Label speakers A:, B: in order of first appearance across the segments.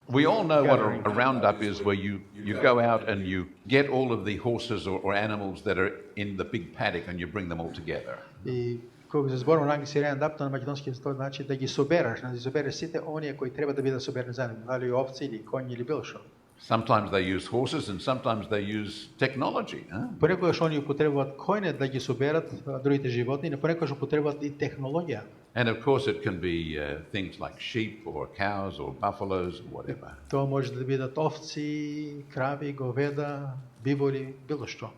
A: We all know what
B: gathering.
A: a roundup is, where you go out and you get all of the horses or animals that are in the big paddock and you bring them all together.
B: И кога се зборува на англиски роунdup, на македонски тоа значи да ги собераш, да собереш сите оние кои треба да бидат соберени заедно, дали овци или коњи или било што.
A: Sometimes they use horses and sometimes they use technology.
B: Понекогаш они употребуваат коње да ги соберат другите животни, но понекогаш употребуваат и технологија.
A: And of course it can be things like sheep or cows or buffaloes or whatever.
B: Тоа може да бидат овци, крави, говеда, биволи, било што.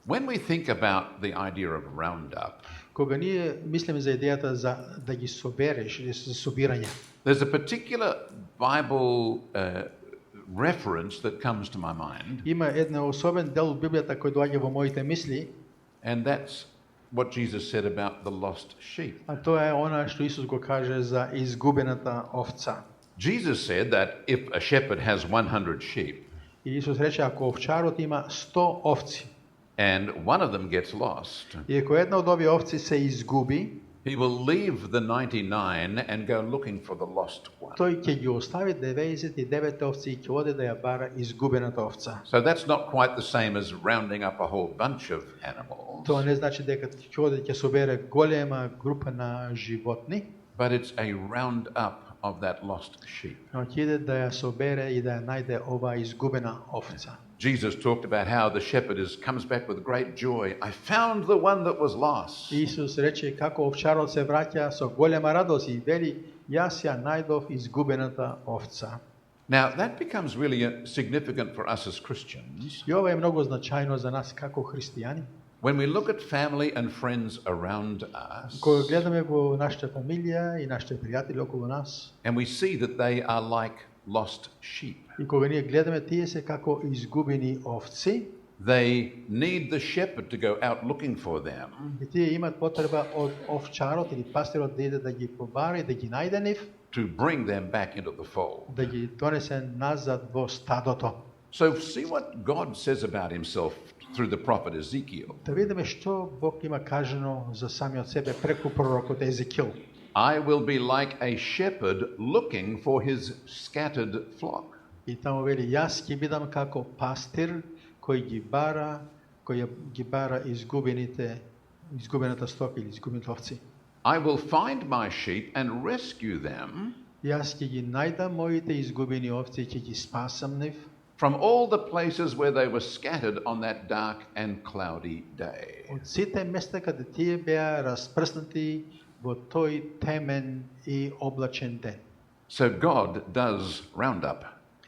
A: When we think about the idea of roundup,
B: Кога ние мислиме за идејата за да ги собереш или за собирање,
A: there's a particular Bible reference that comes to my mind,
B: има еден особен дел од Библијата кој доаѓа во моите мисли,
A: and that's what Jesus said about the lost sheep.
B: а тоа е она што Исус го каже за изгубената овца.
A: Jesus said that if a shepherd has 100 sheep
B: И Исус рече, ако овчарот има 100 овци,
A: and one of them gets lost,
B: и ако една од овие овци се изгуби,
A: he will leave the 99 and go looking for the lost one.
B: тој ќе ги остави 99 овци и ќе оде да ја бара изгубената овца.
A: So that's not quite the same as rounding up a whole bunch of animals,
B: Тоа не значи дека ќе оде ќе собере голема група на животни,
A: but it's a roundup of that lost sheep.
B: но ќе иде да ја собере и да ја најде оваа изгубена овца.
A: Jesus talked about how the shepherd comes back with great joy. I found the one that was lost.
B: Исус рече како овчарот се враќа со голема радост и вели, јас ја најдов изгубената овца.
A: Now, that becomes really significant for us as Christians.
B: И ова е многу значајно за нас како христијани.
A: When we look at family and friends around us,
B: Кога гледаме во нашата фамилија и нашите пријатели околу нас,
A: and we see that they are like lost sheep,
B: и кога ние гледаме тие се како изгубени овци,
A: they need the shepherd to go out looking for them,
B: и тие имаат потреба од овчарот или пастирот да иде да ги побара и да ги најде нив,
A: to bring them back into the fold.
B: да ги донесе назад во стадото.
A: So see what God says about himself through the prophet Ezekiel.
B: Да видиме што Бог има кажано за самиот себе преку пророкот Езекил.
A: I will be like a shepherd looking for his scattered flock.
B: И таму вели, јас ќе бидам како пастир кој ги бара изгубената стока или изгубените овци.
A: I will find my sheep and rescue them
B: Јас ќе ги најдам моите изгубени овци и ќе ги спасам нив
A: from all the places where they were scattered on that dark and cloudy day.
B: од сите места каде тие беа распрснати во тој темен и облачен ден.
A: So God does round up.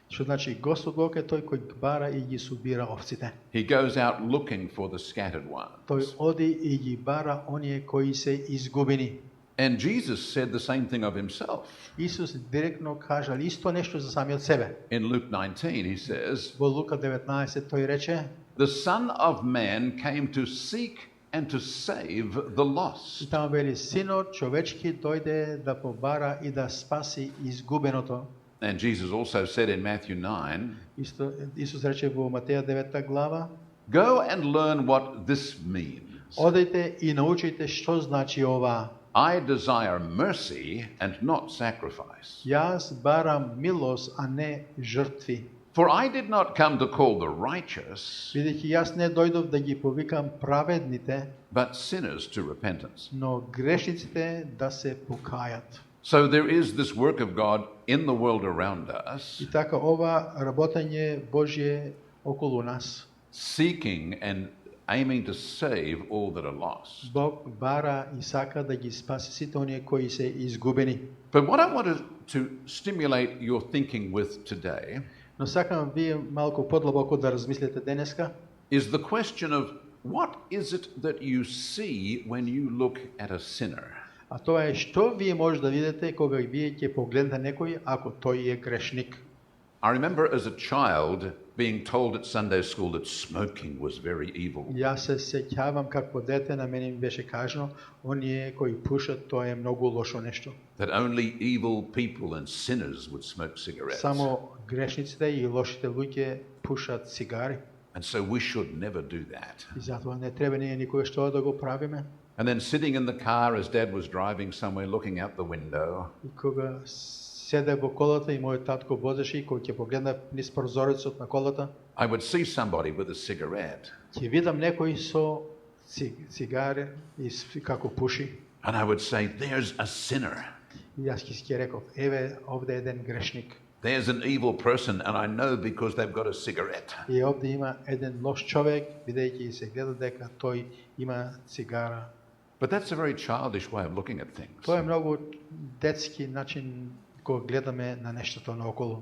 B: Што значи Господ Бог е тој кој бара и ги собира овците.
A: He goes out looking for the scattered ones.
B: Тој оди и ги бара оние кои се изгубени.
A: And Jesus said the same thing of himself.
B: Исус директно кажал исто нешто за самиот себе.
A: In Luke 19 he says,
B: Во Лука 19 тој рече:
A: "The Son of Man came to seek and to save the lost."
B: И таму вели, синот човечки дојде да побара и да спаси изгубеното.
A: And Jesus also said in Matthew 9,
B: Исто Исус рече во Матеја 9 глава:
A: "Go and learn what this means.
B: Одете и научите што значи ова.
A: I desire mercy and not sacrifice.
B: Јас барам милост, а не жртви.
A: For I did not come to call the righteous,
B: Бидејќи јас не дојдов да ги повикам праведните,
A: but sinners to repentance."
B: но грешниците да се покајат.
A: So there is this work of God in the world around us,
B: И така ова работење Божје околу нас.
A: seeking and aiming to save all that are lost.
B: Бог бара и сака да ги спаси сите оние кои се изгубени.
A: But what I wanted to stimulate your thinking with today
B: Но сакам вие малку подлабоко да размислите денеска,
A: is the question of what is it that you see when you look at a sinner?
B: а тоа е што вие може да видите кога вие ќе погледнете некој ако тој е грешник.
A: I remember as a child being told at Sunday school that smoking was very evil.
B: Јас се сеќавам како дете на мене ми беше кажано, оние кои пушат тоа е многу лошо нешто.
A: That only evil people and sinners would smoke cigarettes.
B: Само грешниците и лошите луѓе пушат цигари.
A: And so we should never do that.
B: И затоа не треба ние никогаш тоа да го правиме.
A: And then sitting in the car as Dad was driving somewhere looking out the window,
B: И кога седе во колата и мојот татко возеше и кога ќе погледнав низ прозорецот на колата,
A: I would see somebody with a cigarette,
B: ќе видам некој со цигаре и како пуши.
A: and I would say, there's a sinner.
B: И јас ќе реков, еве овде еден грешник.
A: There's an evil person, and I know because they've got a cigarette.
B: И овде има еден лош човек, бидејќи се гледа дека тој има цигара.
A: But that's a very childish way of looking at things.
B: Тоа е многу детски начин кога гледаме на нештото наоколу.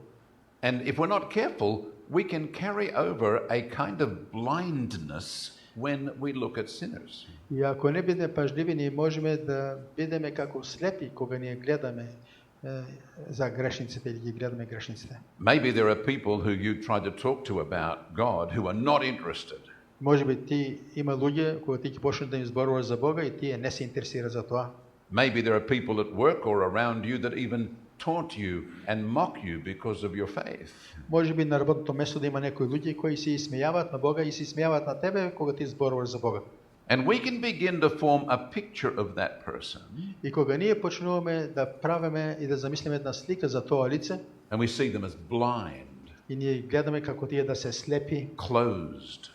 A: And if we're not careful, we can carry over a kind of blindness when we look at sinners.
B: И ако не бидеме пажливи, ние можеме да бидеме како слепи кога ние гледаме за грешниците или ги гледаме грешниците.
A: Maybe there are people who you try to talk to about God who are not interested.
B: Можеби ти има луѓе кога ти ќе почнеш да им зборуваш за Бога и тие не се интересираат за тоа.
A: Maybe there are people at work or around you that even taunt you and mock you because of your faith.
B: Можеби на работното место да има некои луѓе кои се исмејаваат на Бога и се исмејаваат на тебе кога ти зборуваш за Бога.
A: And we can begin to form a picture of that person.
B: И кога ние почнуваме да правиме и да замислиме една слика за тоа лице,
A: And we see them as blind,
B: и ние гледаме како тие да се слепи,
A: closed,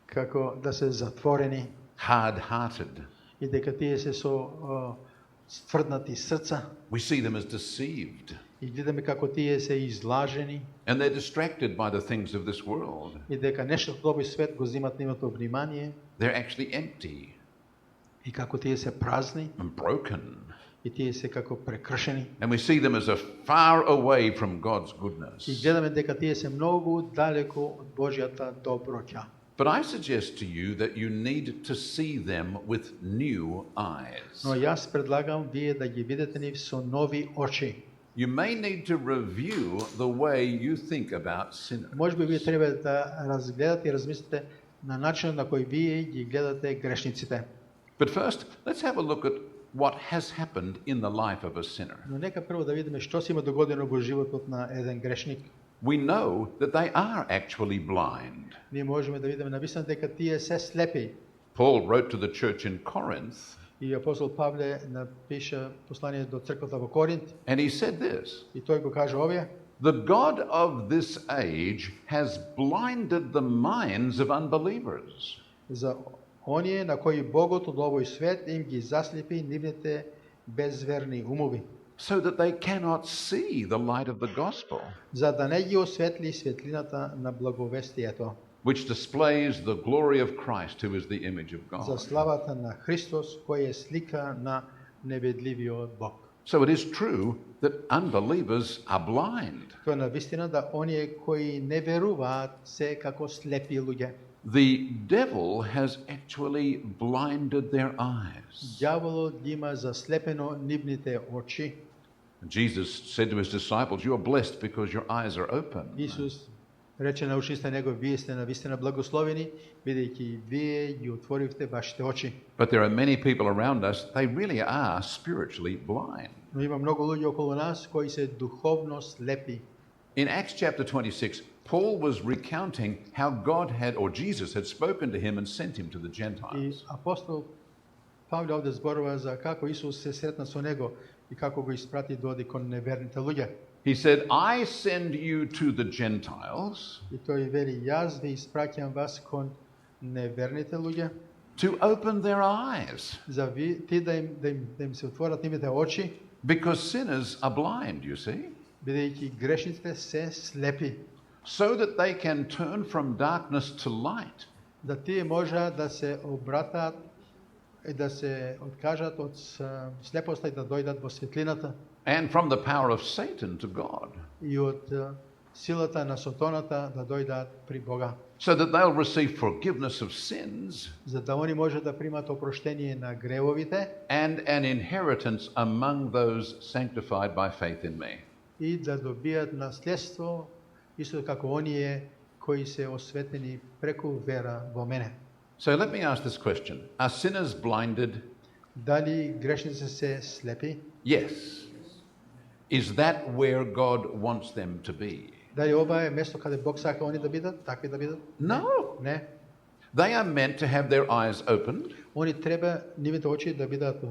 B: како да се затворени,
A: hard-hearted.
B: и дека тие се со тврднати срца,
A: We see them as deceived.
B: и гледаме како тие се излажени,
A: And they're distracted by the things of this world.
B: и дека нештото од овој свет го земат нивното внимание,
A: They're actually empty
B: и како тие се празни,
A: and broken.
B: и тие се како прекршени.
A: And we see them as a far away from God's
B: И
A: goodness.
B: гледаме дека тие се многу далеко од Божјата доброќа.
A: But I suggest to you that you need to see them with new eyes.
B: Но јас предлагам вие да ги видите нив со нови очи.
A: You may need to review the way you think about sinners.
B: Можеби вие треба да разгледате и размислите на начинот на кој вие ги гледате грешниците.
A: But first, let's have a look at what has happened in the life of a sinner.
B: Но нека прво да видиме што се има догодено во животот на еден грешник.
A: We know that they are actually blind.
B: Ние можеме да видиме навистина дека тие се слепи.
A: Paul wrote to the church in Corinth,
B: И апостол Павле напиша послание до црквата во Коринт,
A: and he said this:
B: и тој го кажа овие:
A: The God of this age has blinded the minds of unbelievers.
B: за оние на кои Богот од овој свет им ги заслепи нивните безверни умови,
A: So that they cannot see the light of the gospel,
B: за да не ги осветли светлината на благовестието,
A: which displays the glory of Christ, who is the image of
B: за
A: God.
B: славата на Христос, кој е слика на неведливиот Бог.
A: So it is true that unbelievers are blind.
B: Тоа е навистина да оние кои не веруваат се како слепи луѓе.
A: The devil has actually blinded their eyes.
B: Ѓаволот ги има заслепено нивните очи.
A: Jesus said to his disciples, You are blessed because your eyes are open.
B: Исус рече на учениците него: вие сте навистина благословени, бидејќи вие ги отворивте вашите очи.
A: But there are many people around us, they really are spiritually blind.
B: Но има многу луѓе околу нас кои се духовно слепи.
A: In Acts chapter 26, Paul was recounting how God had, or Jesus had spoken to him and sent him to the
B: И
A: Gentiles.
B: апостол Павле овде зборува за како Исус се сретна со него и како го испрати да оди кон неверните луѓе.
A: He said, I send you to the Gentiles
B: И тој вели: јас ви испраќам вас кон неверните луѓе,
A: to open their eyes,
B: за ти да им се отворат нивните очи,
A: because sinners are blind, you see,
B: бидејќи грешниците се слепи,
A: so that they can turn from darkness to light.
B: да тие можат да се обратат и да се откажат од слепоста и да дојдат во светлината,
A: And from the power of Satan to God,
B: и од силата на сатаната да дојдат при Бога,
A: so that they'll receive forgiveness of sins
B: за да они можат да примат опроштение на гревовите
A: and an inheritance among those sanctified by faith in me.
B: и да добијат наследство исто како оние кои се осветени преку вера во мене.
A: So let me ask this question. Are sinners blinded?
B: Дали грешници се слепи?
A: Yes. Is that where God wants them to be?
B: Дали ова е место каде Бог сака они да бидат, такви да бидат?
A: No.
B: Не.
A: They are meant to have their eyes opened,
B: Они треба нивните очи да бидат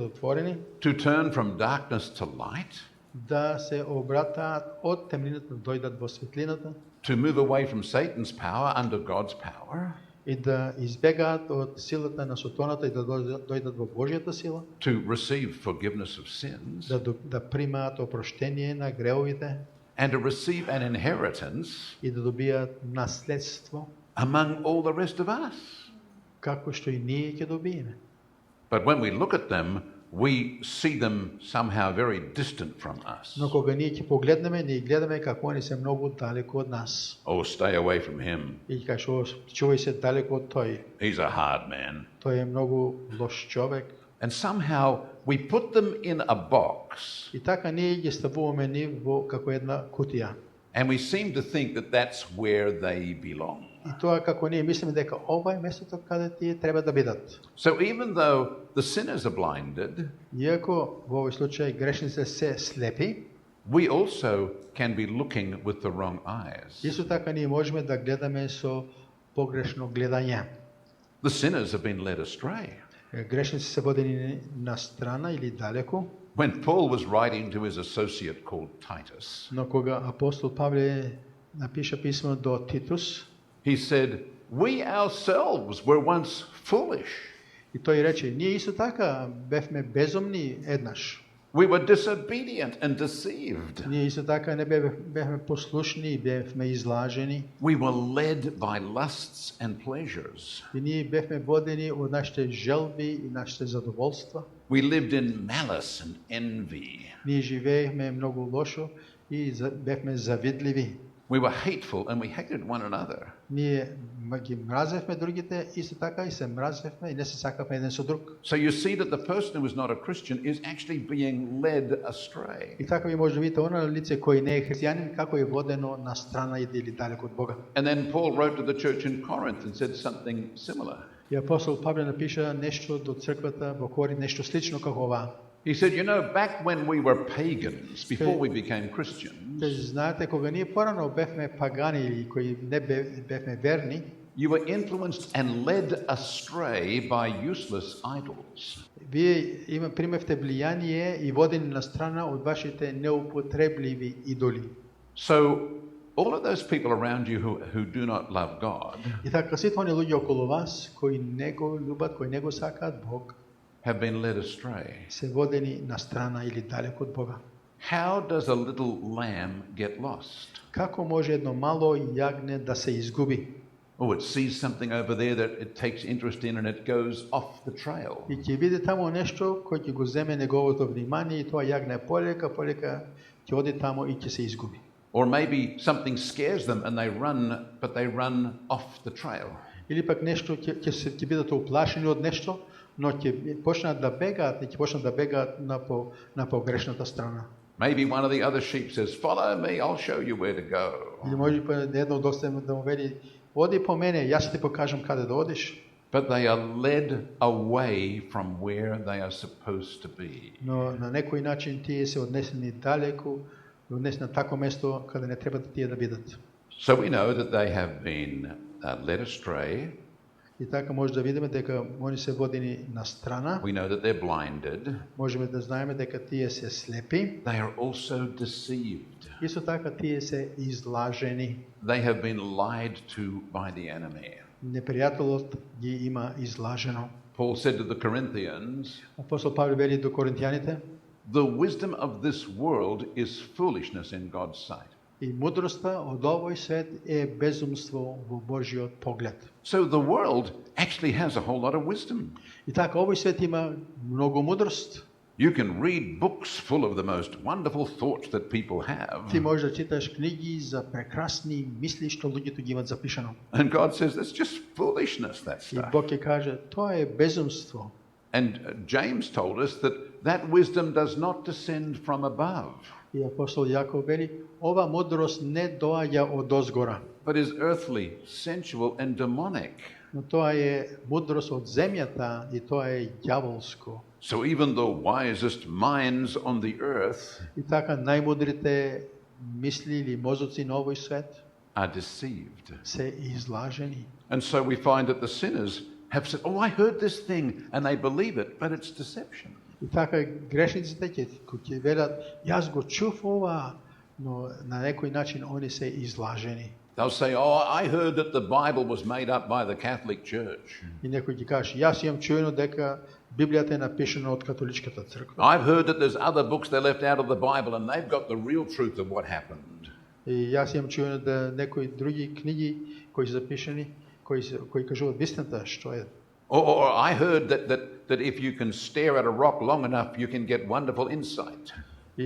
B: отворени,
A: to turn from darkness to light,
B: да се обратаат од темнината, да дојдат во светлината
A: to move away from Satan's power under God's power,
B: и да избегаат од силата на Сатаната и да дојдат во Божјата сила,
A: to receive forgiveness of sins,
B: да примаат опроштение на гревовите
A: and to receive an inheritance
B: и да добијат наследство,
A: among all the rest of us.
B: како што и ние ќе добиеме.
A: But when we look at them, we see them somehow very distant from us.
B: Но кога ние ќе погледнеме, ние гледаме како они се многу далеко од нас.
A: Oh, stay away from him.
B: И кажеш, чувај се далеко од тој.
A: He's a hard man.
B: Тој е многу лош човек.
A: And somehow we put them in a box,
B: И така ние ги ставуваме нив во како една кутија.
A: and we seem to think that that's where they belong.
B: И тоа како ние мислиме дека ова е местото каде тие треба да бидат.
A: So even though the sinners are blinded,
B: Иако во овој случај грешниците се слепи,
A: we also can be looking with the wrong eyes.
B: исто така ние можеме да гледаме со погрешно гледање.
A: The sinners have been led astray.
B: Грешници се водени на страна или далеко,
A: When Paul was writing to his associate called Titus,
B: но кога апостол Павле напиша писмо до Титус,
A: he said, "We ourselves were once foolish.
B: и тој рече, ние исто така бевме безумни еднаш.
A: We were disobedient and deceived.
B: Ние исто така не бевме послушни и бевме излажени.
A: We were led by lusts and pleasures.
B: И ние бевме водени од нашите желби и нашите задоволства.
A: We lived in malice and envy.
B: Ние живеехме многу лошо и бевме завидливи.
A: We were hateful and we hated one another.
B: Ние ги мразевме другите, исто така и се мразевме и не се сакавме еден со друг.
A: So you see that the person who is not a Christian is actually being led astray.
B: И така ви може да видите оно лице кој не е христијанин како е водено на страна или далеко од Бога.
A: And then Paul wrote to the church in Corinth and said something similar.
B: И апостол Павле напиша нешто до црквата во Коринт, нешто слично како ова.
A: He said, you know, back when we were pagans, before we became Christians,
B: Знаете, кога ние порано бевме пагани или кои не бевме верни,
A: you were influenced and led astray by useless idols.
B: вие примевте влијание и водени на страна од вашите неупотребливи идоли.
A: So all of those people around you who do not love God
B: И така сите оние луѓе околу вас кои не го љубат, кои не го сакаат Бог,
A: have been led astray.
B: се водени на страна или далеко од Бога.
A: How does a little lamb get lost?
B: Како може едно мало јагне да се изгуби?
A: Oh, it sees something over there that it takes interest in and it goes off the trail.
B: И ќе види таму нешто кој ќе го земе неговото внимание и тоа јагне полека ќе оди таму и ќе се изгуби.
A: Or maybe something scares them and they run, but they run off the trail.
B: Или пак нешто ќе бидат уплашени од нешто, но ќе почнат да бегаат и ќе почнат да бегаат на погрешната страна.
A: Maybe one of the other sheep says, "Follow me, I'll show you where to go."
B: Или може едно од овце да му вели, оди по мене, јас ќе ти покажам каде да одиш.
A: But they are led away from where they are supposed to be.
B: Но на некој начин тие се однесени далеку, однесени на тако место каде не треба да тие да бидат.
A: So we know that they have been led astray.
B: И така може да видиме дека они се водени на страна.
A: We know that they're blinded.
B: Можеме да знаеме дека тие се слепи.
A: They are also deceived.
B: Исто така тие се излажени.
A: They have been lied to by the enemy.
B: Непријателот ги има излажено.
A: Paul said to the Corinthians,
B: Апостол Павле вели до коринтијаните,
A: "The wisdom of this world is foolishness in God's sight."
B: и мудроста од овој свет е безумство во Божјиот поглед.
A: So the world actually has a whole lot of wisdom.
B: И така овој свет има многу мудрост.
A: You can read books full of the most wonderful thoughts that people have.
B: Ти можеш да читаш книги за прекрасни мисли што луѓето ги имаат запишано.
A: And God says, that's just foolishness, that
B: И
A: stuff.
B: Бог ќе каже, тоа е безумство.
A: And James told us that wisdom does not descend from above,
B: И апостол Јаков вели, ова мудрост не доаѓа од озгора,
A: but is earthly, sensual, and demonic.
B: но тоа е мудрост од земјата и тоа е ѓаволско.
A: So even the wisest minds on the earth
B: И така најмудрите мисли или мозоци на овој свет
A: are deceived.
B: се излажени.
A: And so we find that the sinners have said, "Oh, I heard this thing," and they believe it, but it's deception.
B: И така грешниците ќе велат, јас го чув ова, но на некој начин они се излажени.
A: They'll say, oh, I heard that the Bible was made up by the Catholic Church.
B: И некој ќе каже, јас имам чуено дека Библијата е напишана од католичката црква.
A: I've heard that there's other books they left out of the Bible and they've got the real truth of what happened.
B: И јас имам чуено да некои други книги кои се запишани, кои кажуваат вистината што е.
A: Or I heard that if you can stare at a rock long enough, you can get wonderful insight.
B: И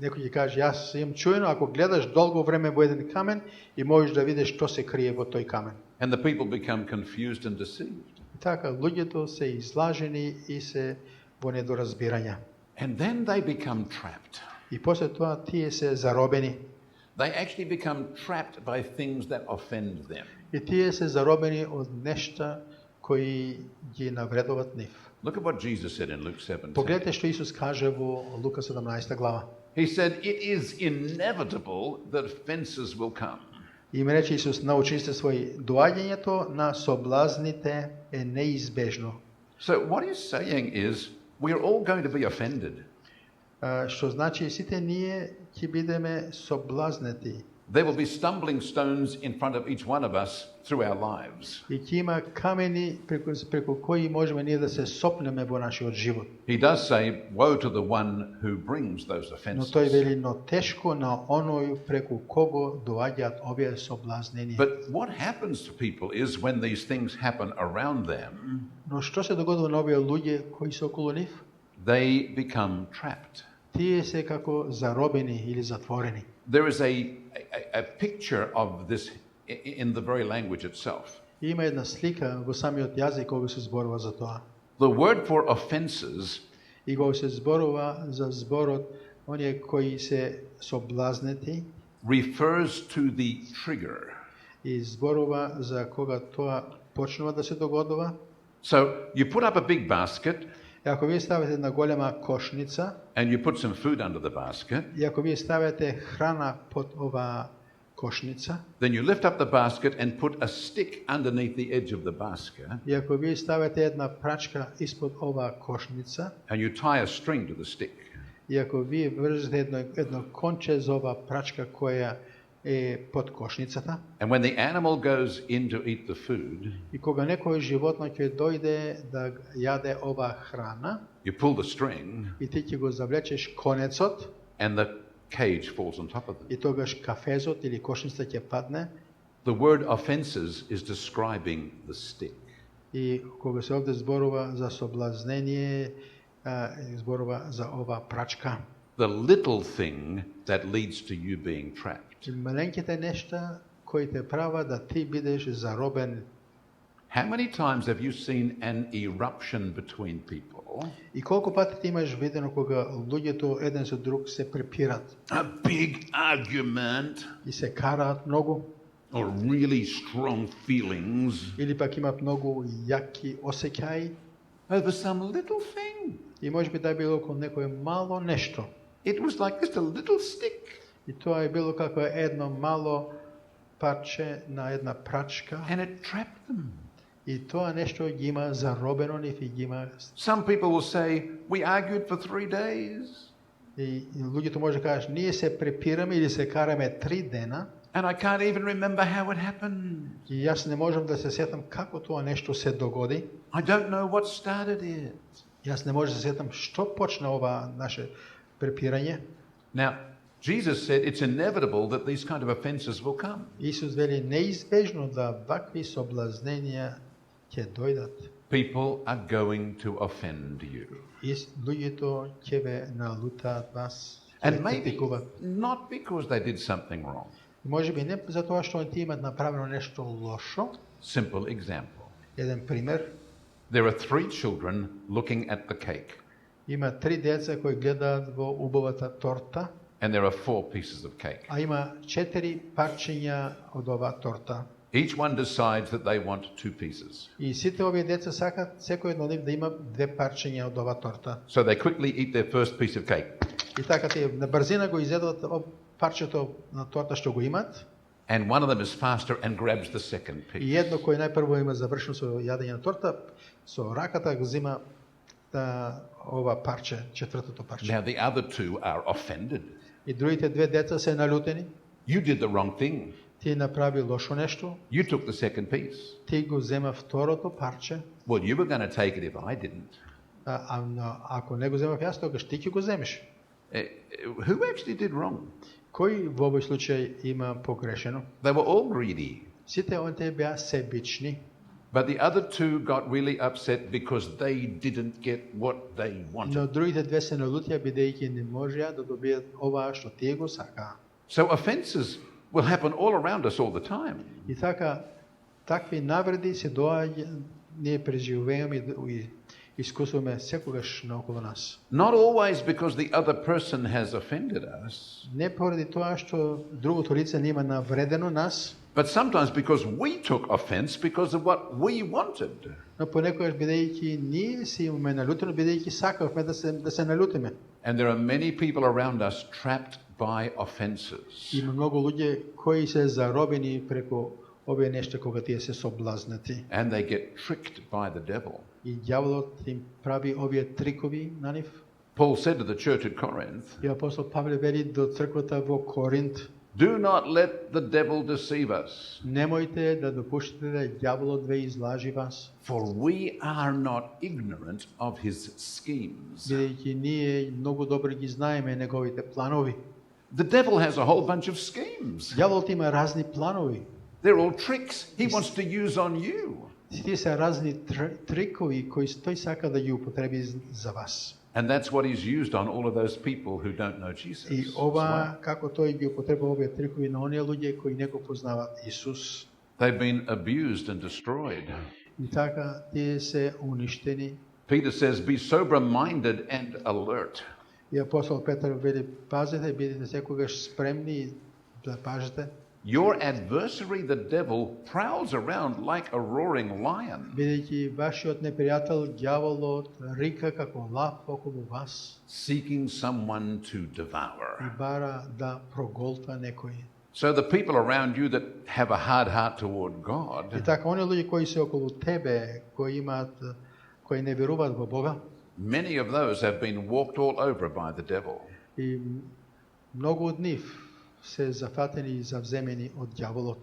B: некој ќе каже, јас имам чуено, ако гледаш долго време во еден камен и можеш да видиш што се крие во тој камен.
A: And the people become confused and deceived.
B: И така луѓето се излажени и се во недоразбирање.
A: And then they become trapped.
B: И после тоа тие се заробени.
A: They actually become trapped by things that offend them.
B: И тие се заробени од нешта кои ги навредуват нив.
A: Look at what Jesus said in Luke 17.
B: Погледнете што Исус каже во Лука 17 глава.
A: He said, it is inevitable that offenses will come.
B: И им рече Исус на учениците своји, доаѓањето на соблазните е неизбежно.
A: So what he's saying is, we're all going to be offended.
B: Што значи сите ние ќе бидеме соблазнети.
A: There will be stumbling stones in front of each one of us through our lives.
B: И ќе има камени преку кои можеме ние да се сопнеме во нашиот живот.
A: He does say, woe to the one who brings those
B: Но
A: offenses.
B: тој вели, но тешко на оној преку кого доаѓаат овие соблазнени.
A: But what happens to people is when these things happen around them,
B: Но што се догодува на овие луѓе кои се околу нив?
A: they become trapped.
B: Тие се како заробени или затворени.
A: There is a picture of this in the very language itself.
B: И има една слика во самиот јазик кога се зборува за тоа.
A: The word for offenses
B: И кога се зборува за зборот оние кои се соблазнети,
A: refers to the trigger.
B: и зборува за кога тоа почнува да се догодува.
A: So you put up a big basket
B: И ако вие ставите една голема кошница,
A: and you put some food under the basket,
B: и ако вие ставите храна под оваа кошница,
A: then you lift up the basket and put a stick underneath the edge of the basket,
B: и ако вие ставите една прачка испод оваа кошница,
A: and you tie a string to the stick.
B: и ако вие вржете едно конче за оваа прачка која е под кошницата,
A: And when the animal goes in to eat the food,
B: и кога некој животно ќе дојде да јаде оваа храна,
A: you pull the string
B: и ти ќе го завлечеш конецот,
A: and the cage falls on top of
B: и
A: it.
B: тогаш кафезот или кошницата ќе падне,
A: The word offenses is describing the stick.
B: и кога се овде зборува за соблазнение, зборува за оваа прачка.
A: The little thing that leads to you being trapped.
B: И маленките нешта кои те прават да ти бидеш заробен.
A: How many times have you seen an eruption between people?
B: И колку пати ти имаш видено кога луѓето еден со друг се препират
A: A big argument
B: и се караат многу,
A: or really strong feelings
B: или пак имаат многу јаки осеќаи,
A: over some little thing.
B: и можеби да било околу некое мало нешто.
A: It was like just a little stick.
B: И тоа е било како едно мало парче на една прачка,
A: And it trapped them.
B: и тоа нешто ги има заробено нив и ги има.
A: Some people will say, we argued for 3 days.
B: И луѓето може да кажат, ние се препираме или се караме 3 дена,
A: And I can't even remember how it happened.
B: и јас не можам да се сетам како тоа нешто се догоди.
A: I don't know what started it.
B: Јас не можам да се сетам што почна ова наше препирање.
A: Now, Jesus said it's inevitable that these kind of offenses will come.
B: Исус вели неизбежно да вакви соблазненија ќе дојдат.
A: People are going to offend you.
B: И луѓето ќе ве налутаат вас, ќе
A: And
B: ве
A: maybe
B: критикуваат.
A: not because they did something wrong.
B: Можеби не затоа што ти имаат направено нешто лошо.
A: Simple example.
B: Еден пример,
A: There are 3 children looking at the cake,
B: има 3 деца кои гледаат во убавата торта,
A: and there are 4 pieces of cake.
B: а има 4 парчиња од оваа торта.
A: Each one decides that they want 2 pieces.
B: И сите овие деца сакаат секој од нив да има 2 парчиња од оваа торта.
A: So they quickly eat their first piece of cake.
B: И така тие на брзина го изедат парчето на торта што го имат.
A: And one of them is faster and grabs the second
B: И
A: piece.
B: едно кој најпрво има завршено со јадење на торта, со раката го зема ова парче, четвртото парче.
A: Now the other two are offended.
B: И другите две деца се налютени.
A: You did the wrong thing.
B: Ти направи лошо нешто.
A: You took the second piece.
B: Ти го зема второто парче.
A: Well, you were going to take it if I didn't.
B: Ако не го земав јас, тогаш ти ќе го земеш.
A: Who actually did wrong?
B: Кој во овој случај има погрешено?
A: They were all greedy.
B: Сите оние беа себични.
A: But the other two got really upset because they didn't get what they wanted.
B: Но другите две се налутија бидејќи не можеа да добијат ова што тие го сакаа.
A: So offences will happen all around us all the time.
B: И така такви навреди се доаѓа, ние преживуваме и искусуваме секогаш наоколу нас.
A: Not always because the other person has offended us,
B: Не поради тоа што другото лице нема навредено нас,
A: but sometimes because we took offense because of what we wanted.
B: но понекогаш бидејќи ние се имаме налутено, бидејќи сакавме да се налутиме.
A: And there are many people around us trapped by offenses.
B: Има многу луѓе кои се заробени преку овие нешта кога тие се соблазнати.
A: And they get tricked by the devil.
B: И ѓаволот им прави овие трикови на нив.
A: Paul said to the church at Corinth,
B: И апостол Павле вели до црквата во Коринт:
A: do not let the devil deceive us,
B: немојте да допуштите да ѓаволот ве излажи вас,
A: for we are not ignorant of his schemes.
B: бидејќи ние многу добро ги знаеме неговите планови.
A: The devil has a whole bunch of schemes.
B: Ѓаволот има разни планови.
A: They're all tricks he wants to use on you.
B: Тие се разни трикови кои тој сака да ги употреби за вас.
A: And that's what he's used on all of those people who don't know Jesus.
B: И ова како тој ги употребува овие трикови на оние луѓе кои не го познаваат Исус.
A: They've been abused and destroyed.
B: И така тие се уништени.
A: Peter says, be sober-minded and alert.
B: И апостол Петар вели: пазете, бидете секогаш спремни да пазите.
A: Your adversary, the devil, prowls around like a roaring lion,
B: Бидејќи вашиот непријател ѓаволот рика како лав околу вас
A: seeking someone to
B: и
A: devour.
B: бара да проголта некој.
A: So the people around you that have a hard heart toward
B: И
A: God,
B: така оние луѓе кои се околу тебе, кои не веруваат во Бога,
A: many of those have been walked all over by the devil.
B: и многу од нив се зафатени и завземени од ѓаволот.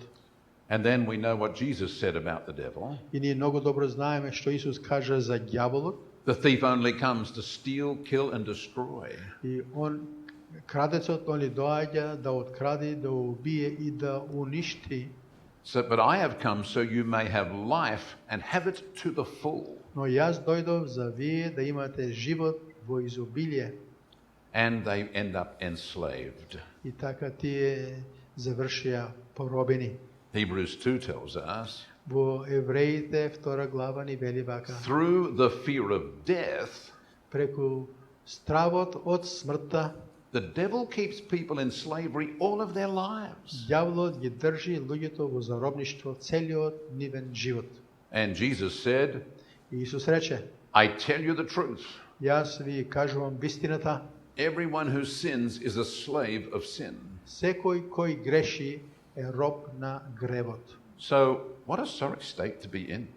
A: And then we know what Jesus said about the devil.
B: И ние многу добро знаеме што Исус кажа за ѓаволот.
A: The thief only comes to steal, kill, and destroy.
B: И крадецот ли доаѓа да откради, да убие и да уништи.
A: So, but I have come so you may have life and have it to the full.
B: Но јас дојдов за вие да имате живот во изобилие.
A: And they end up enslaved.
B: И така тие завршија поробени.
A: Hebrews 2 tells us,
B: Во Евреите 2 глава ни вели вака:
A: through the fear of death,
B: преку стравот од смртта,
A: the devil keeps people in slavery all of their lives.
B: ѓаволот ги држи луѓето во заробништво целиот нивен живот.
A: And Jesus said,
B: И Исус рече:
A: I tell you the truth.
B: јас ви кажувам вистината,
A: Everyone who sins is a slave of sin.
B: секој кој греши е роб на гревот.
A: So, what a sorry state to be in.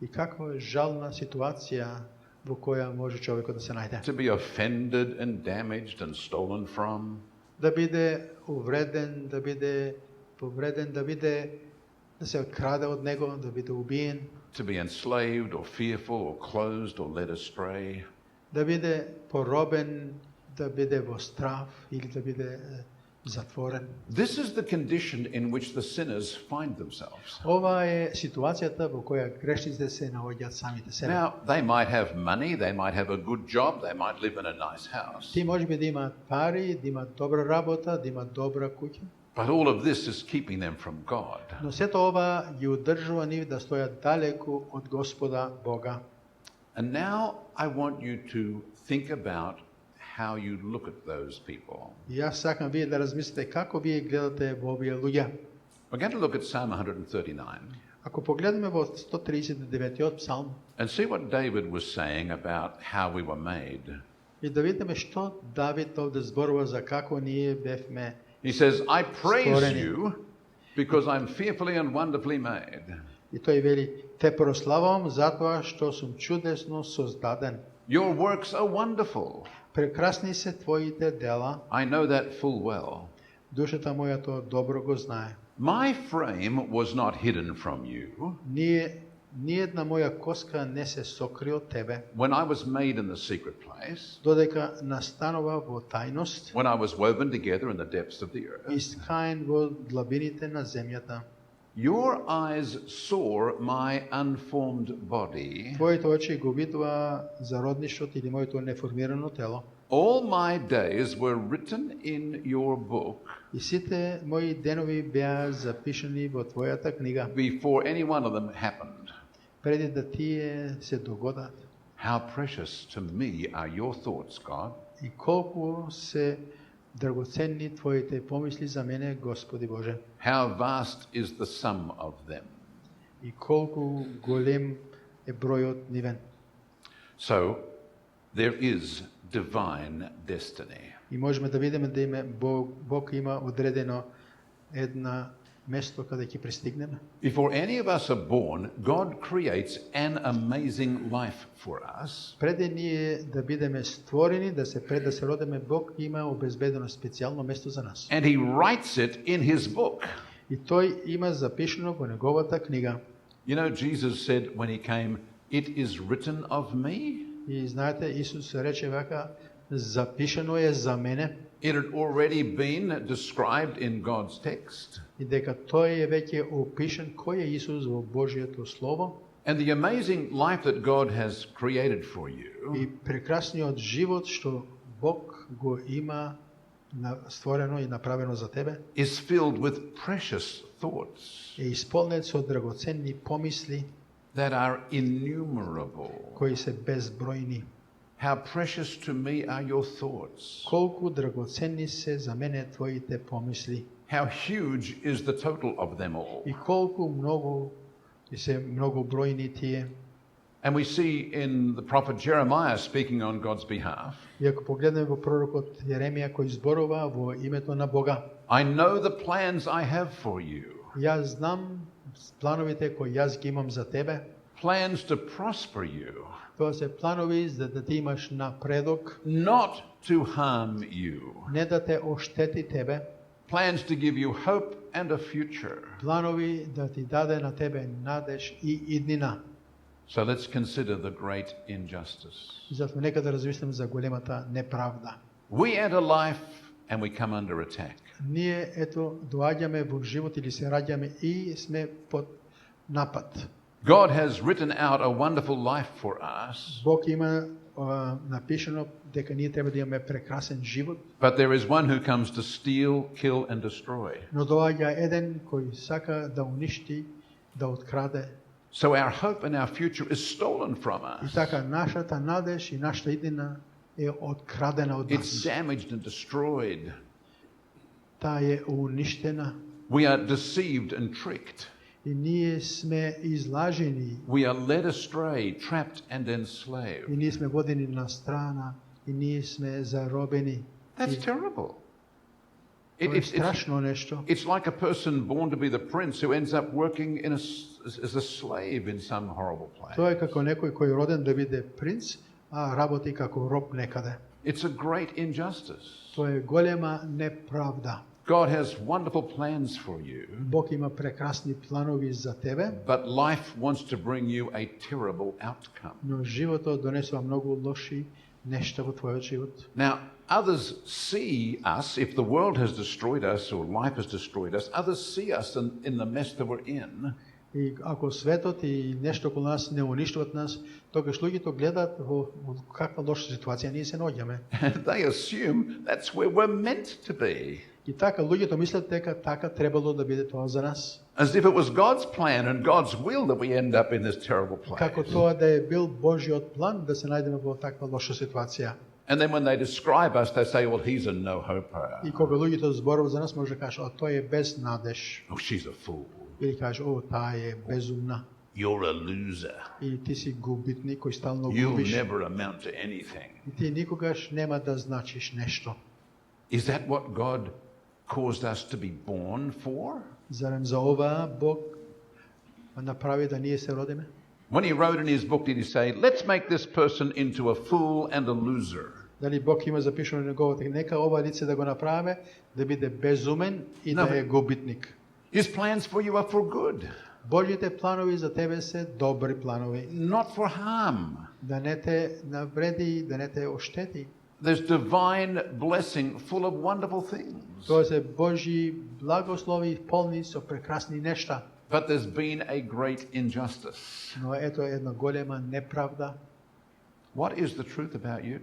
B: И каква е жална ситуација во која може човекот да се најде.
A: To be offended and damaged and stolen from.
B: Да биде увреден, да биде повреден, да се краде од него, да биде убиен,
A: To be enslaved or fearful or closed or led astray.
B: да биде поробен, да биде во страв или да биде затворен.
A: This is the condition in which the sinners find themselves.
B: Ова е ситуацијата во која грешниците се наоѓаат самите себе.
A: Now, they might have money, they might have a good job, they might live in a nice house.
B: Ти можеби да имаат пари, да имаат добра работа, да имаат добра куќа,
A: But all of this is keeping them from God.
B: но сето ова ги одржува нив да стојат далеку од Господа Бога.
A: And now I want you to think about how you look at those people.
B: И јас сакам вие да размислите како вие гледате во овие луѓе.
A: We're going to look at Psalm 139
B: Ако погледнеме во 139-тиот псалм
A: and see what David was saying about how we were made.
B: и да видиме што Давид овде зборува за како ние бевме.
A: He says, I praise
B: Stvorени.
A: you because I'm fearfully and wonderfully made.
B: И тој вели: те прославувам затоа што сум чудесно создаден.
A: Your works are wonderful.
B: Прекрасни се твоите дела,
A: I know that full well.
B: душата моја тоа добро го знае.
A: My frame was not hidden from you
B: Ни една моја коска не се сокри од тебе,
A: when I was made in the secret place,
B: додека настанува во тајност,
A: when I was woven together in the depths of the earth.
B: искаен во длабините на земјата.
A: Your eyes saw my unformed body.
B: Твоите очи го видува зароднишот или моето неформирано тело.
A: All my days were written in your book
B: И сите мои денови беа запишани во твојата книга,
A: before any one of them happened.
B: преди да тие се догодат.
A: How precious to me are your thoughts, God.
B: И колку се драгоценни твоите помисли за мене, Господи Боже.
A: How vast is the sum of them.
B: И колку голем е бројот нивен.
A: So, there is divine destiny.
B: И можеме да видиме да Бог има одредено една место каде ќе пристигнеме.
A: Before any of us are born, God creates an amazing life for us.
B: Преде ние да бидеме створени, да се родиме, Бог има обезбедено специјално место за нас.
A: And He writes it in His book.
B: И тој има запишано во неговата книга.
A: You know, Jesus said when He came, "It is written of me."
B: И знаете, Исус рече вака, запишано е за мене.
A: It had already been described in God's text.
B: И дека тој е веќе опишан кој е Исус во Божјото слово.
A: And the amazing life that God has created for you
B: И прекрасниот живот што Бог го има створено и направено за тебе
A: is filled with precious thoughts
B: е исполнет со драгоценни помисли
A: that are innumerable.
B: кои се безбројни.
A: How precious to me are your thoughts.
B: Колку драгоценни се за мене твоите помисли.
A: How huge is the total of them all.
B: И колку многу се многобројни тие.
A: And we see in the prophet Jeremiah speaking on God's behalf.
B: И ако погледнеме во пророкот Јеремија кој зборува во името на Бога.
A: I know the plans I have for you.
B: Јас знам плановите кои јас ги имам за тебе.
A: Plans to prosper you.
B: Тоа се планови за да ти имаш напредок,
A: Not to harm you.
B: не да те оштети тебе.
A: Plans to give you hope and a future.
B: Планови да ти даде на тебе надеж и иднина.
A: So let's consider the great injustice.
B: Затоа нека да размислим за големата неправда.
A: We enter life and we come under attack.
B: Ние ето доаѓаме во живот или се раѓаме и сме под напад.
A: God has written out a wonderful life for us,
B: Бог има напишано дека ние треба да имаме прекрасен живот,
A: but there is one who comes to steal, kill and destroy.
B: но доаѓа еден кој сака да уништи, да откраде.
A: So our hope and our future is stolen from
B: И
A: us.
B: така нашата надеж и нашата иднина е открадена од
A: It's
B: нас.
A: damaged and destroyed.
B: Таа е уништена
A: We are deceived and tricked.
B: и ние сме излажени
A: We are led astray, trapped and enslaved.
B: и ние сме водени на страна и ние сме заробени.
A: That's terrible.
B: Тоа е страшно нешто.
A: It's like a person born to be the prince who ends up working as a slave in some horrible place.
B: Тоа е како некој кој е роден да биде принц, а работи како роб некаде.
A: It's a great injustice.
B: Тоа е голема неправда.
A: God has wonderful plans for you,
B: Бог има прекрасни планови за тебе,
A: but life wants to bring you a terrible outcome.
B: но животот донесува многу лоши нешта во твојот живот.
A: Now, others see us, if the world has destroyed us or life has destroyed us, others see us in the mess that we're in.
B: И ако светот и нешто околу нас не уништуваат нас, тогаш луѓето гледаат во каква лоша ситуација ние се наоѓаме.
A: And they assume that's where we're meant to be.
B: И така луѓето мислат дека така требало да биде тоа за нас.
A: As if it was God's plan and God's will that we end up in this terrible
B: Како
A: place.
B: тоа да е бил Божјиот план да се најдеме во таква лоша ситуација.
A: And then when they describe us, they say, well, he's a no-hoper.
B: И кога луѓето зборуваат за нас, може да кажат, тој е без надеж.
A: Oh, she's a fool.
B: Или кажа, таа е безумна.
A: You're a loser.
B: Или ти си губитник кој стално
A: You'll
B: губиш.
A: never amount to anything.
B: И ти никогаш нема да значиш нешто.
A: Is that what God caused us to be born for?
B: Зарем за ова Бог направи да ние се родиме?
A: When he wrote in his book, did he say, let's make this person into a fool and a loser?
B: Дали Бог има запишано на неговото нека ова лице да го направи да биде безумен и да е губитник.
A: His plans for you are for good,
B: Божите планови за тебе се добри планови.
A: not for harm.
B: Да не те навреди, да не те ощети.
A: There's divine blessing full of wonderful things.
B: Тоа се Божји благослови полни со прекрасни нешта.
A: But there's been a great injustice.
B: Но ето една голема неправда.
A: What is the truth about you?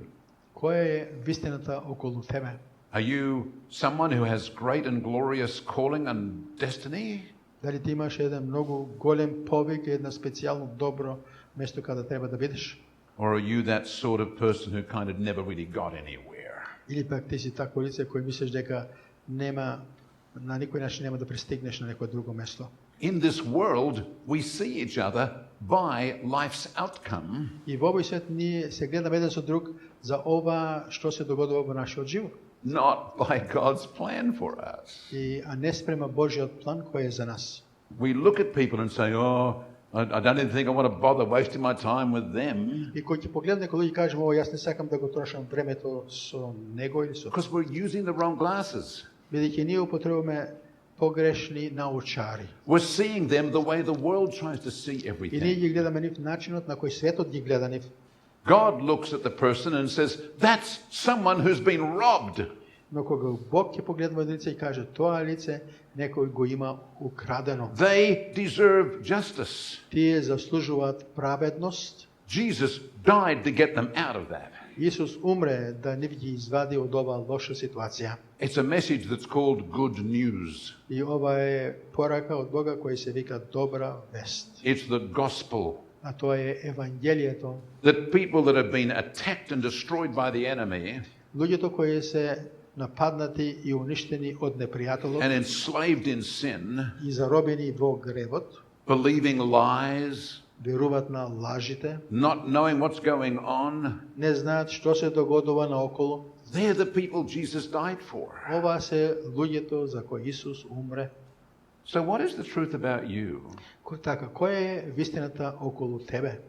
B: Која е вистината околу тебе?
A: Are you someone who has great and glorious calling and destiny?
B: Дали ти имаш еден многу голем повик, една специјално добро место каде треба да бидеш?
A: Or are you that sort of person who kind of never really got anywhere?
B: Или пак ти си такво лице кој мислиш дека нема на никој начин нема да пристигнеш на некое друго место?
A: In this world, we see each other by life's outcome,
B: И во овој свет ние се гледаме еден со друг за ова што се догодува во нашиот живот.
A: not by God's plan for us.
B: А не спрема Божјиот план кој е за нас.
A: We look at people and say, oh, I don't even think I want to bother wasting my time with them.
B: И кога ќе погледне некој луѓе кажеме, јас не сакам да го трошам времето со него или со
A: Because we're using the wrong glasses.
B: бидејќи ние употребуваме погрешни научари.
A: We're seeing them the way the world tries to see
B: И ние
A: everything.
B: ги гледаме нив начинот на кој светот ги гледа нив.
A: God looks at the person and says, that's someone who's been robbed.
B: Но кога Бог ќе погледне во лице и каже, тоа лице некој го има украдено.
A: They deserve justice.
B: Тие заслужуваат праведност.
A: Jesus died to get them out of that.
B: Исус умре да нив ги извади од оваа лоша ситуација.
A: It's a message that's called good news.
B: И ова е порака од Бога која се вика добра вест.
A: It's the gospel
B: А тоа е евангелието.
A: that people that have been attacked and destroyed by the enemy
B: Луѓето кои се нападнати и уништени од непријателот
A: and enslaved in sin,
B: и заробени во гревот,
A: believing lies,
B: веруваат на лажите,
A: not knowing what's going on,
B: не знаат што се догодува наоколу.
A: they're the people Jesus died for.
B: Ова се луѓето за кои Исус умре.
A: So what is the truth about you?
B: Така, која е вистината околу тебе?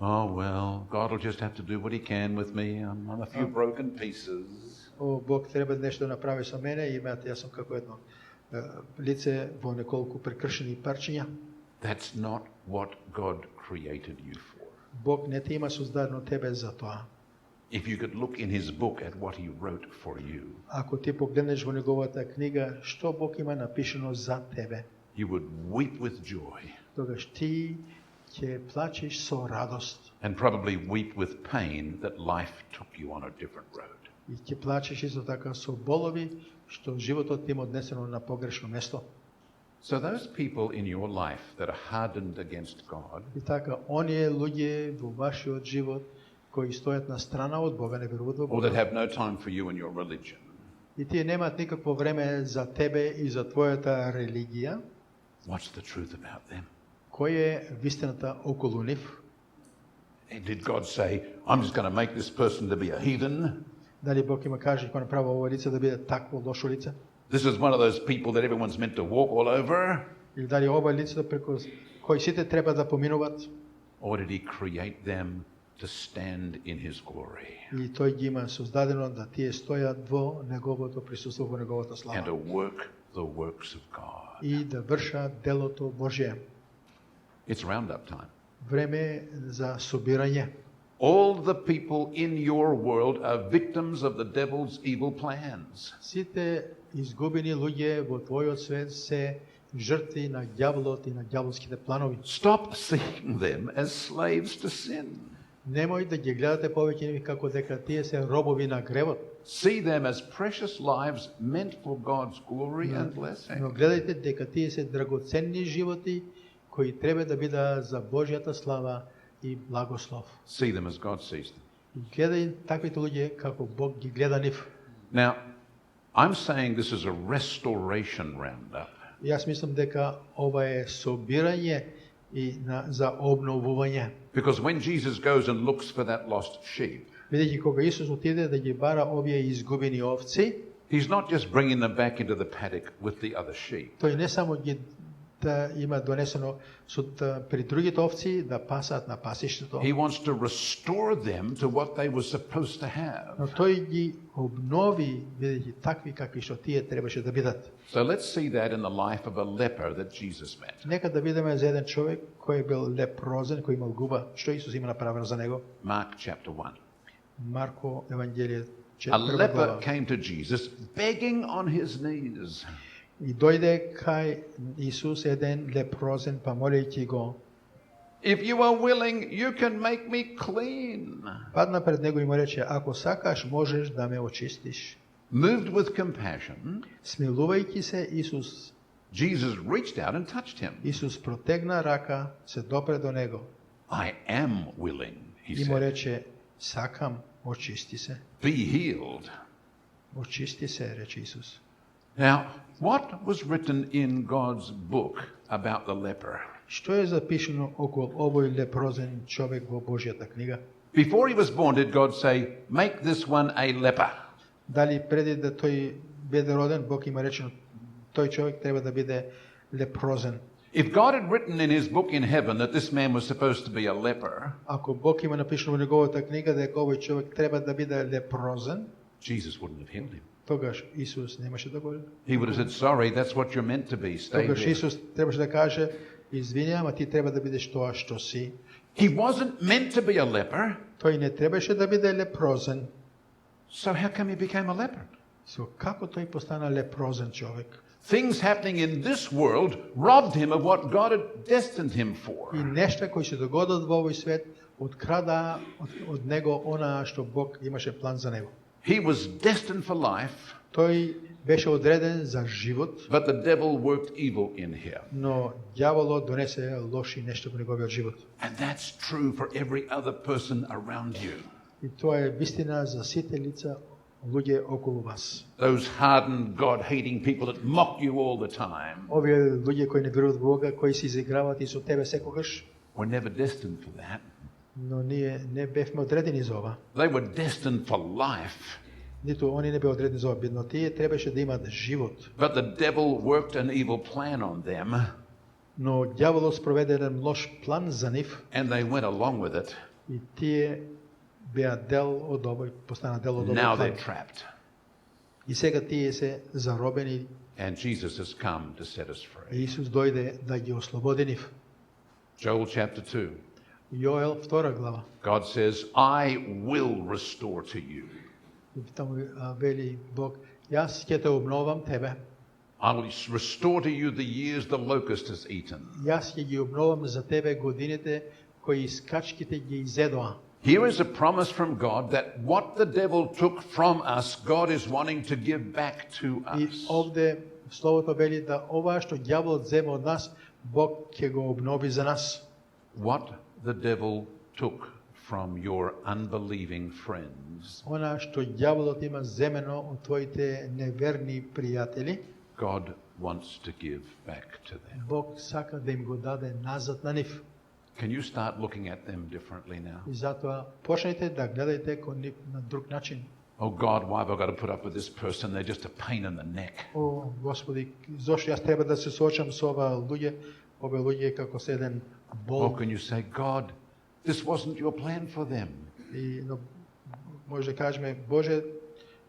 A: Oh, well, God will just have to do what he can with me. I'm a few broken pieces.
B: О, Бог треба нешто да направи со мене и јас сум како едно лице во неколку прекршени парчиња.
A: That's not what God created you for.
B: Бог не те има создадено тебе за тоа.
A: If you could look in his book at what he wrote for you,
B: Ако ти погледнеш во неговата книга што Бог има напишано за тебе,
A: you would weep with joy
B: тогаш ти ќе плачеш со радост
A: and probably weep with pain that life took you on a different road.
B: и ќе плачеш исто така со болови што животот ти им однесено на погрешно место.
A: So those people in your life that are hardened against God,
B: И така, оние луѓе во вашиот живот кои стојат на страна од Бога, не веруваат во
A: or that
B: Бога,
A: have no time for you and your religion,
B: и тие немаат никакво време за тебе и за твојата религија,
A: what's the truth about them?
B: кој е вистината околу нив?
A: And did God say, I'm just going to make this person to be a heathen?
B: Дали Бог има каже ќе направи ова лице да биде такво лошо лице?
A: This is one of those people that everyone's meant to walk all over?
B: Или дали ова лицето преку кој сите треба да поминуваат?
A: Or did he create them to stand in his glory
B: И тој ги има создадено да тие стојат во неговото присуство, во неговата
A: and
B: слава
A: to work the works of God?
B: и да вршат делото Божие.
A: It's roundup time.
B: Време е за собирање.
A: All the people in your world are victims of the devil's evil plans.
B: Сите изгубени луѓе во твојот свет се жртви на ѓаволот и на ѓаволските планови.
A: Stop seeing them as slaves to sin.
B: Немој да ги гледате повеќе нив како дека тие се робови на гревот,
A: See them as precious lives meant for God's glory and
B: но
A: blessing.
B: гледајте дека тие се драгоценни животи кои треба да бидат за Божјата слава и благослов.
A: See them as God sees them.
B: И гледај таквите луѓе како Бог ги гледа нив.
A: Now, I'm saying this is a restoration roundup.
B: Јас мислам дека ова е собирање и за обновување.
A: Because when Jesus goes and looks for that lost sheep,
B: Бидејќи кога Исус отиде да ги бара овие изгубени овци,
A: he's not just bringing them back into the paddock with the other sheep.
B: тој не само ги да има донесено суд при другите овци да пасат на пасиштето.
A: He wants to restore them to what they were supposed to
B: Но
A: have.
B: тој ги обнови бидејќи такви какви што тие требаше да бидат.
A: So let's see that in the life of a leper that Jesus met.
B: Нека да видиме за еден човек кој бил лепрозен, кој имал губа, што Исус има направено за него.
A: Mark chapter 1.
B: Марко Евангелие
A: A
B: 4
A: leper
B: глава.
A: came to Jesus begging on his knees.
B: И дојде кај Исус еден лепрозен, па молејќи го.
A: If you are willing, you can make me clean.
B: Падна пред него и му рече: ако сакаш, можеш да ме очистиш.
A: Moved with compassion,
B: Смилувајќи се Исус,
A: Jesus reached out and touched him.
B: Исус протегна рака, се допре до него
A: I am willing, he
B: и му
A: said.
B: рече: сакам, очисти се.
A: Be healed.
B: Очисти се, рече Исус.
A: Now, what was written in God's book about the leper?
B: Што е запишено околу овој лепрозен човек во Божјата книга?
A: Before he was born, did God say, make this one a leper?
B: Дали преди да тој биде роден, Бог има речено тој човек треба да биде лепрозен?
A: If God had written in his book in heaven that this man was supposed to be a leper,
B: Ако Бог има напишано во неговата книга дека овој човек треба да биде лепрозен,
A: Jesus wouldn't have healed him.
B: тогаш Исус немаше да го.
A: He would have said, sorry, that's what you're meant to be. Stay
B: Тогаш
A: there.
B: Исус требаше да каже: извини, ама ти треба да бидеш тоа што си.
A: He wasn't meant to be a leper,
B: Тој не требаше да биде лепрозен.
A: so how come he became a leper?
B: Со како тој постана лепрозен човек?
A: Things happening in this world robbed him of what God had destined him for.
B: И нешта кои се догодат во овој свет открадаа од него она што Бог имаше план за него.
A: He was destined for life,
B: Тој беше одреден за живот,
A: but the devil worked evil in him.
B: но ѓаволот донесе лоши нешта во неговиот живот.
A: And that's true for every other person around you.
B: И тоа е вистина за сите лица луѓе околу вас.
A: Those hardened, God-hating people that mock you all the time
B: Овие луѓе кои не веруваат во Бога, кои се изиграваат и со тебе секогаш,
A: were never destined for that.
B: но ние не бевме одредени за ова.
A: They were destined for life,
B: Ниту они не беа одредени за ова, но тие требаше да имаат живот.
A: but the devil worked an evil plan on them,
B: Но ѓаволот спроведе еден лош план за нив
A: and they went along with it.
B: и тие беа дел од овој, постана дел од
A: Now
B: овој
A: they're
B: план.
A: trapped.
B: И сега тие се заробени
A: And Jesus has come to set us free.
B: и Исус дојде да ги ослободи нив.
A: Joel chapter 2.
B: Јоел 2 глава.
A: God says, I will restore to you.
B: И таму вели Бог: јас ќе те обновам тебе.
A: I will restore to you the years the locust has eaten.
B: Јас ќе ги обновам за тебе годините кои скачките ги изедоа.
A: Here is a promise from God that what the devil took from us, God is wanting to give back to
B: И
A: us.
B: овде Словото вели да ова што ѓаволот зема од нас, Бог ќе го обнови за нас.
A: What the devil took from your unbelieving friends,
B: Она што ѓаволот има земено од твоите неверни пријатели,
A: God wants to give back to them.
B: Бог сака да им го даде назад на нив.
A: Can you start looking at them differently now?
B: И затоа почнете да гледајте кон нив на друг начин.
A: Oh God, why have I got to put up with this person? They're just a pain in the neck.
B: О, Господи, зошто јас треба да се соочам со овие луѓе како се еден
A: Or
B: бол.
A: can you say, God, this wasn't your plan for them.
B: И но може да кажеме: Боже,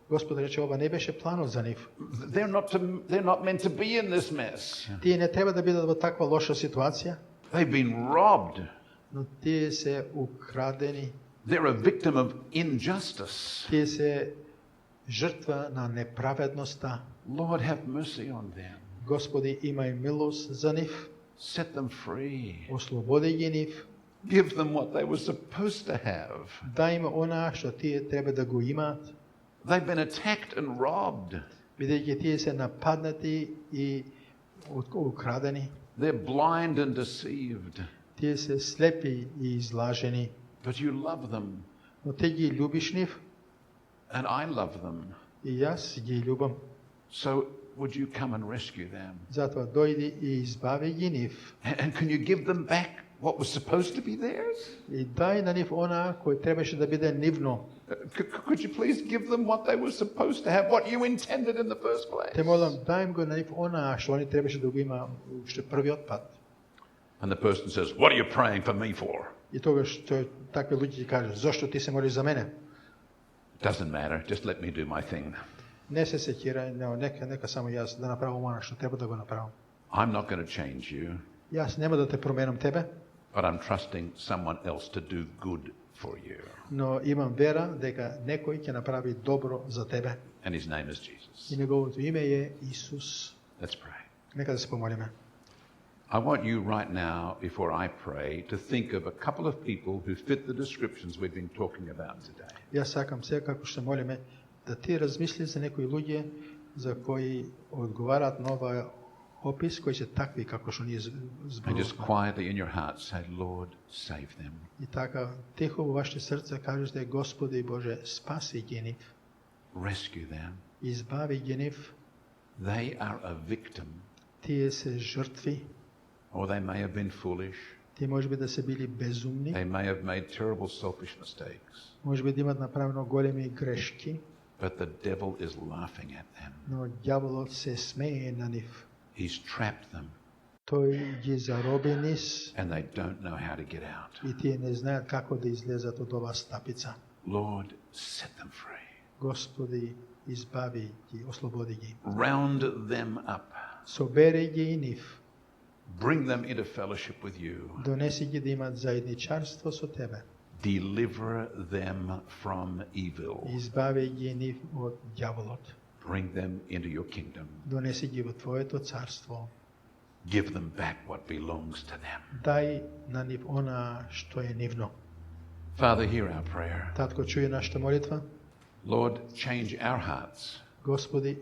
B: Господ рече, ова не беше планот за нив.
A: They're not meant to be in this mess.
B: Тие не треба да бидат во таква лоша ситуација,
A: They've been robbed.
B: но тие се украдени,
A: They're a victim of injustice.
B: тие се жртва на неправедноста.
A: Lord, have mercy on them.
B: Господи, имај милост за нив,
A: Set them free.
B: ослободи ги нив,
A: Give them what they were supposed to have.
B: дај им она што тие треба да го имаат,
A: They've been attacked and robbed.
B: бидејќи тие се нападнати и украдени.
A: They're blind and deceived.
B: Тие се слепи и излажени,
A: But you love them,
B: но ти ги љубиш нив
A: and I love them.
B: и јас ги љубам.
A: So would you come and rescue them?
B: Затоа дојди и избави ги нив.
A: And can you give them back what was supposed to be theirs?
B: И дай на нив она кој требаше да биде нивно.
A: Could you please give them what they were supposed to have, what you intended in the first place?
B: Те молам, дай им го на нив она што они требаше да го има уште првиот пат.
A: And the person says, what are you praying for me for?
B: И тогаш такви луѓе ќе кажат, зошто ти се молиш за мене?
A: Doesn't matter, just let me do my thing.
B: Не се сеќира, нека само јас да направам она што треба да го направам.
A: I'm not going to change you,
B: Јас нема да те променам тебе,
A: but I'm trusting someone else to do good for you.
B: но имам вера дека некој ќе направи добро за тебе.
A: And his name is Jesus.
B: И неговото име е Исус.
A: Let's pray.
B: Нека да се помолиме.
A: I want you right now, before I pray, to think of a couple of people who fit the descriptions we've been talking about today.
B: Јас сакам сега како што молиме да ти размисли за некои луѓе за кои одговараат на овој опис, кои се такви како што ние
A: And just
B: зборуваме.
A: quietly in your heart say, Lord, save them.
B: И така тихо во вашите срца кажете, Господи Боже, спаси ги нив,
A: Rescue them.
B: избави ги нив,
A: They are a victim,
B: тие се жртви,
A: or they may have been foolish.
B: тие можеби да се били безумни,
A: They may have made terrible selfish mistakes.
B: можеби да имат направено големи грешки,
A: But the devil is laughing at them.
B: но ѓаволот се смее на нив.
A: He's trapped them,
B: Тој ги зароби низ
A: and they don't know how to get out.
B: и тие не знаат како да излезат од оваа стапица.
A: Lord, set them free.
B: Господи, избави ги, ослободи ги.
A: Round them up.
B: Собери ги и нив.
A: Bring them into fellowship with you.
B: Донеси ги да имат заедничарство со тебе.
A: Deliver them from evil.
B: Избави ги нив од ѓаволот.
A: Bring them into your kingdom.
B: Донеси ги во твоето царство.
A: Give them back what belongs to them.
B: Дај на нив она што е нивно.
A: Father, hear our prayer.
B: Татко, чуј нашата молитва.
A: Lord, change our hearts.
B: Господи,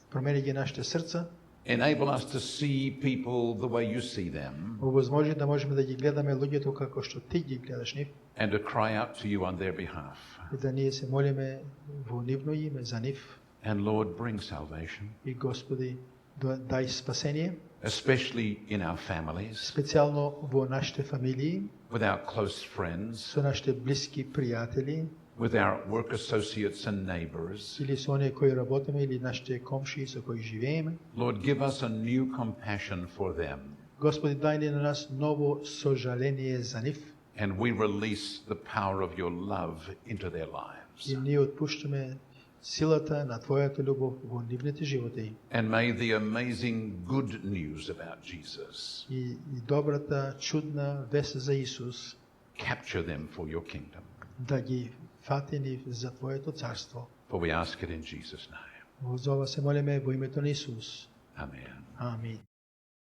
B: промени ги нашите срца.
A: Enable us to see people the way you see them,
B: Овозможи да можеме да ги гледаме луѓето како што ти ги гледаш нив
A: and to cry out to you on their behalf.
B: и да ние се молиме во нивно име за нив.
A: And Lord, bring salvation,
B: И Господи, дај спасение,
A: especially in our families,
B: специјално во нашите фамилии,
A: with our close friends,
B: со нашите блиски пријатели,
A: with our work associates and neighbors.
B: или со оние кои работиме, или нашите комшии со кои живееме.
A: Lord, give us a new compassion for them,
B: Господи, дај ни на нас ново сожаление за нив
A: and we release the power of your love into their lives.
B: и ние отпуштаме силата на Твојата љубов во нивните животи.
A: And may the amazing good news about Jesus
B: И добрата, чудна вест за Исус
A: capture them for your kingdom.
B: да ги фати нив за Твоето царство.
A: For we ask it in Jesus' name.
B: Во ова се молиме во името на Исус.
A: Amen.
B: Амин.